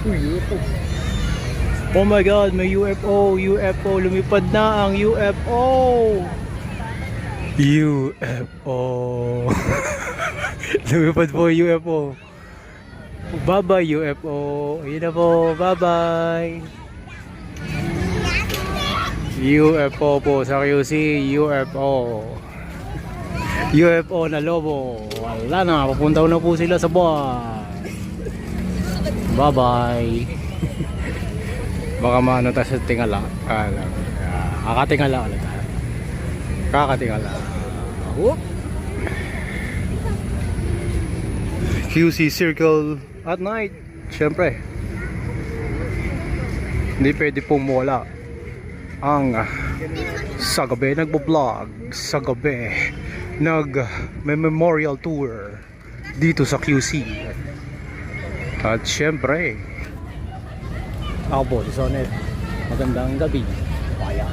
Uy, UFO. Oh my god, may UFO, UFO, lumipad na ang UFO. UFO. Lumipad po yung UFO. Bye bye UFO. Ayun na po, bye bye. UFO po sa QC, UFO. UFO na lobo. Wala na, papunta na po sila sa buwan. Bye bye. Baka maano tayo sa tingala. Kakatingala ulit. Kakatingala. Whoop. QC Circle at night. Siyempre, hindi pwede pong mawala ang sa gabi nagbo-vlog, sa gabi may memorial tour dito sa QC. At siyempre, ako po, Sonet. Magandang gabi. Bayan.